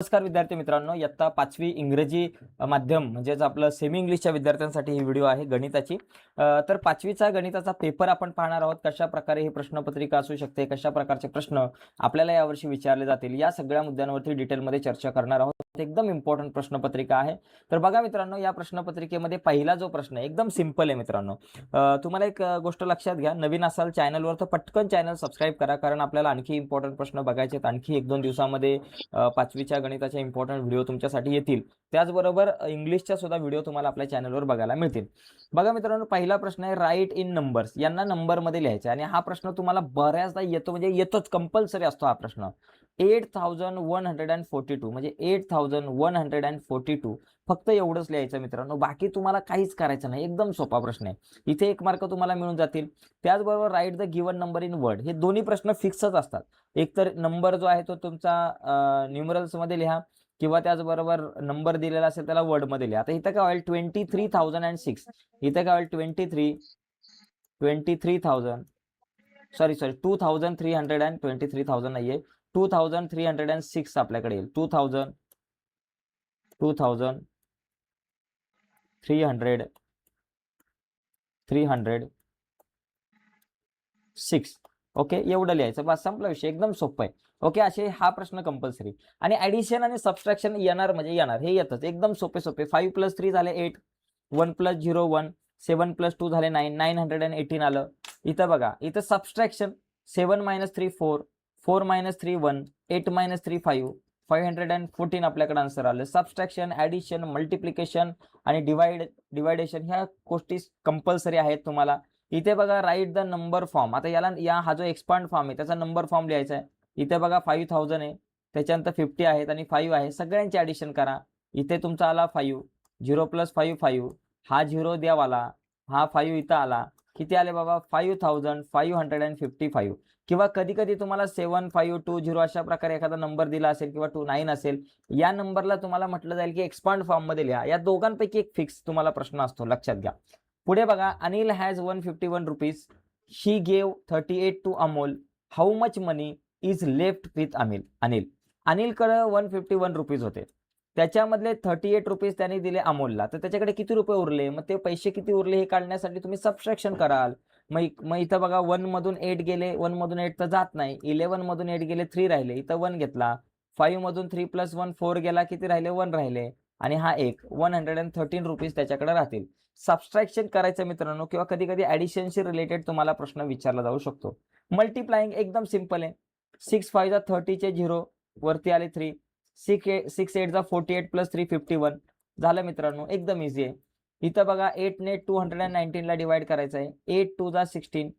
नमस्कार विद्यार्थी मित्रांनो, इयत्ता 5वी इंग्रजी माध्यम म्हणजेच आपलं सेमी इंग्लिशच्या विद्यार्थ्यांसाठी ही व्हिडिओ आहे गणिताची. तर 5वीचा गणिताचा पेपर आपण पाहणार आहोत. कशा प्रकारे ही प्रश्नपत्रिका असू शकते, कशा प्रकारचे प्रश्न आपल्याला यावर्षी विचारले जातील, या सगळ्या मुद्द्यांवरती डिटेलमध्ये चर्चा करणार आहोत. एकदम इम्पॉर्टंट प्रश्नपत्रिका आहे. तर बघा मित्रांनो, या प्रश्नपत्रिकेमध्ये पहिला जो प्रश्न आहे एकदम सिंपल आहे मित्रांनो. तुम्हाला एक गोष्ट लक्षात घ्या, नवीन असाल चॅनलवर तर पटकन चॅनल सबस्क्राईब करा, कारण आपल्याला आणखी इम्पॉर्टंट प्रश्न बघायचे आहेत. आणखी 1-2 दिवसामध्ये 5वीच्या गणिताचे इम्पॉर्टंट व्हिडिओ तुमच्यासाठी येतील. त्याचबरोबर इंग्लिशच्या सुद्धा व्हिडिओ तुम्हाला आपल्या चॅनलवर बघायला मिळतील. बघा मित्रांनो, पहिला प्रश्न आहे राईट इन नंबर्स. यांना नंबरमध्ये लिहायचं आणि हा प्रश्न तुम्हाला बऱ्याचदा येतो, म्हणजे येतोच, कंपल्सरी असतो हा प्रश्न. 8142 म्हणजे 8142 फक्त एवढंच लिहायचं मित्रांनो. बाकी तुम्हाला काहीच करायचं नाही. एकदम सोपा प्रश्न आहे. इथे 1 मार्क तुम्हाला मिळून जातील. त्याचबरोबर write the given number in word. हे दोन्ही प्रश्न फिक्सच असतात. एक तर नंबर जो आहे तो तुमचा न्यूमरल्समध्ये लिहा, किंवा त्याचबरोबर नंबर दिलेला असेल त्याला वर्डमध्ये लिहा. आता इथं काय होईल 23,006. इथे काय होईल 23,000 सॉरी 23,000 नाहीये, 2306 आपल्याकडे येईल. 2306. ओके, एवढं लिहायचं, बस संपला विषय. एकदम सोपं आहे. ओके, असे हा प्रश्न कंपल्सरी. आणि ऍडिशन आणि सबट्रॅक्शन येणार म्हणजे येणार, हे येतच. एकदम सोपे. 5 + 3 झाले 8, 1 + 0 1, 7 + 2 झाले 9, 918 आलं. इथं बघा, इथं सबट्रॅक्शन 7 - 3 4, 4 - 3 1, 8 - 3 5, 514 आपल्याकडे आन्सर आलं. सबट्रॅक्शन, ऍडिशन, मल्टिप्लिकेशन आणि डिवायडेशन ह्या गोष्टी कंपल्सरी आहेत तुम्हाला. इथे बघा राईट द नंबर फॉर्म. आता याला हा जो एक्सपांड फॉर्म आहे त्याचा नंबर फॉर्म लिहायचा आहे. इथे बघा 5000 आहे, त्याच्यानंतर 50 आहेत आणि 5 आहे. सगळ्यांची ऍडिशन करा. इथे तुमचा आला 5, 0 + 5 5, हा 0 द्यावाला, हा 5 इथं आला. किती आले बाबा? 5555. किंवा कधी कधी तुम्हाला 7520 अशा प्रकारे एखादा नंबर दिला असेल, किंवा 29 असेल, या नंबरला तुम्हाला म्हटलं जाईल की एक्सपांड फॉर्म मध्ये लिहा. या दोघांपैकी एक फिक्स तुम्हाला प्रश्न असतो, लक्षात घ्या. पुढे बघा, Anil has 151 rupees. She gave 38 to Amol. How much money is left with Anil. अनिलकडे 151 रुपीज होते. त्याच्यामधले 38 रुपीज त्यांनी दिले अमोलला. तर त्याच्याकडे किती रुपये उरले? मग ते पैसे किती उरले हे काढण्यासाठी तुम्ही सबट्रॅक्शन कराल. मग इथं बघा 1 मधून 8 गेले, 1 मधून 8 तर जात नाही. 11 मधून 8 गेले, 3 राहिले. इथं 1 घेतला. 5 मधून 3 + 1 4 गेला, किती राहिले? 1 राहिले. आणि हा 113 रुपीज त्याच्याकडे राहतील. सबट्रॅक्शन करायचं मित्रांनो, किंवा कधी कधी ऍडिशनशी रिलेटेड तुम्हाला प्रश्न विचारला जाऊ शकतो. मल्टिप्लाइंग एकदम सिंपल आहे. 6 5 30 चे 0 वरती आले 3, 6 8 48 + 3 51 झालं मित्रांनो. एकदम इझी आहे. इथं बघा 8 ने 219 ला डिवाइड करायचं आहे. 8 2 16,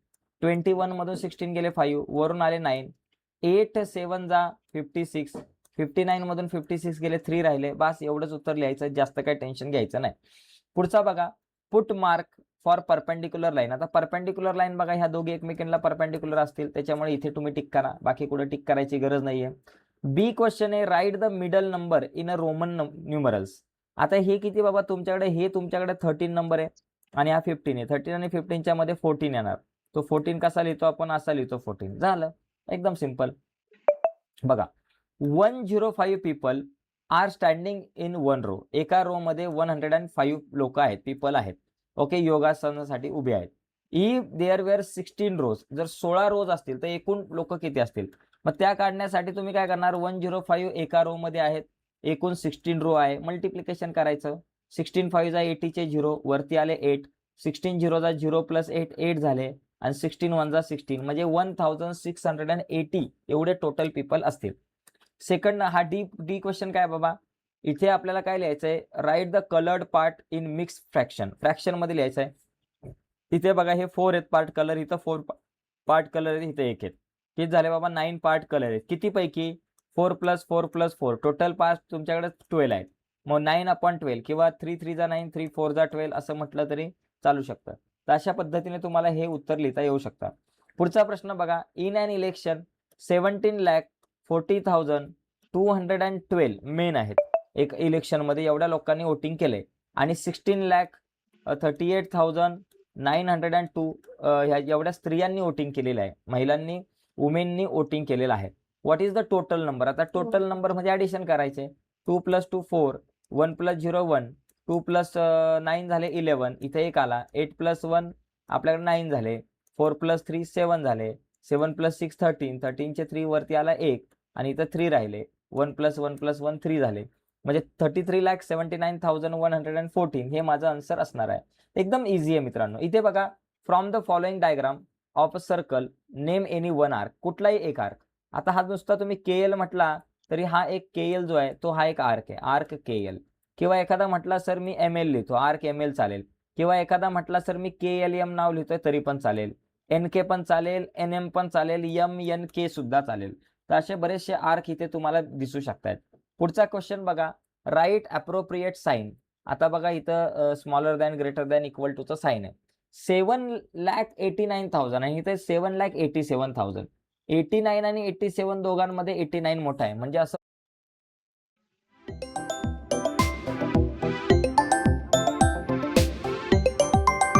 21 मधून 16 गेले 5, वरून आले 9, 8 7 56, 59 मधून 56 गेले, 3 राहिले. बस एवढंच उत्तर लिहायचं, जास्त काही टेन्शन घ्यायचं नाही. पुढचा बघा, put mark for perpendicular line. आता परपेंडिक्युलर लाईन बघा, ह्या दोघी एकमेकांना परपेंडिक्युलर असतील, त्याच्यामुळे इथे तुम्ही टिक करा, बाकी कुठे टिक करायची गरज नाहीये. बी क्वेश्चन आहे, write the middle number in a Roman numerals. आता हे किती बाबा? तुमच्याकडे 13 नंबर आहे आणि हा 15 आहे. 13 आणि 15च्या मध्ये 14 येणार. तो 14 कसा लिहितो आपण? असा लिहितो 14. झालं, एकदम सिंपल. बघा, 105 people are standing in 1 row. एका रो मध्ये 105 लोक आहेत, पीपल आहेत. ओके, योगासनासाठी उभे आहेत. इफ देअर वेअर 16 रोज, जर 16 रोज असतील तर एकूण लोक किती असतील? मग त्या काढण्यासाठी तुम्ही काय करणार? 105 एका रो मध्ये आहेत, एकूण 16 रो आहे. मल्टिप्लिकेशन करायचं. 16 5 80 चे 0 वरती आले 8, 16 0 0 + 8 8 झाले, आणि 16 1 16 म्हणजे 1680 एवढे टोटल पीपल असतील. सेकंड, हा डी क्वेश्चन काय बाबा? इथे आपल्याला काय लिहायचंय? Write the coloured part in mix fraction. Fraction मध्ये लिहायचंय. इथे बघा, हे 4 आहेत पार्ट कलर, इथं 4 पार्ट कलर आहेत, इथे 1 आहेत. किती झाले बाबा? 9 पार्ट कलर आहेत. किती पैकी? 4 + 4 + 4, टोटल पार्ट तुमच्याकडे 12 आहेत. मग 9/12 किंवा 3 3 9, 3 4 12 असं म्हटलं तरी चालू शकतं. तर अशा पद्धतीने तुम्हाला हे उत्तर लिहिता येऊ शकतं. पुढचा प्रश्न बघा, इन अॅन इलेक्शन 17,40,212 मेन आहेत. एक इलेक्शन मध्ये एवढ्या लोकांनी वोटिंग केलंय, आणि 16,38,902 एवढ्या स्त्रियांनी वोटिंग केलेलं आहे, महिलांनी, वुमेननी वोटिंग केलेलं आहे. What is the total number. आता टोटल नंबर मध्ये ऍडिशन करायचे. 2 + 2 4, 1 + 0 1, 2 + 9 झाले 11, इथे 1 आला. 8 + 1 आपल्याकडे 9 झाले. 4 + 3 7 झाले. 7 + 6 13, 13 चे 3 वरती आला 1 आणि इथं 3 राहिले. 1 + 1 + 1 3 झाले. म्हणजे 33,79,114 हे माझं आन्सर असणार आहे. एकदम इझी आहे मित्रांनो. इथे बघा, from the following diagram of a circle name any one arc, कुठलाही एक आर्क. आता हा नुसता तुम्ही KL म्हटला तरी हा एक KL जो आहे तो हा एक आर्क आहे, आर्क KL. किंवा एखादा म्हटला सर मी ML लिहितो, आर्क ML चालेल. किंवा एखादा म्हटला सर मी KLM नाव लिहितोय तरी पण चालेल. NK पण चालेल, NM पण चालेल, MNK सुद्धा चालेल. तर असे बरेचसे आर्क इथे तुम्हाला दिसू शकतात. पुढचा क्वेश्चन बघा, राईट अप्रोप्रिएट साईन. आता बघा इथं smaller than greater than equal टूचं साईन आहे. 7,89,000 आणि इथे 7,87,000. 89 आणि 87 दोघांमध्ये 89 मोठा आहे. म्हणजे असं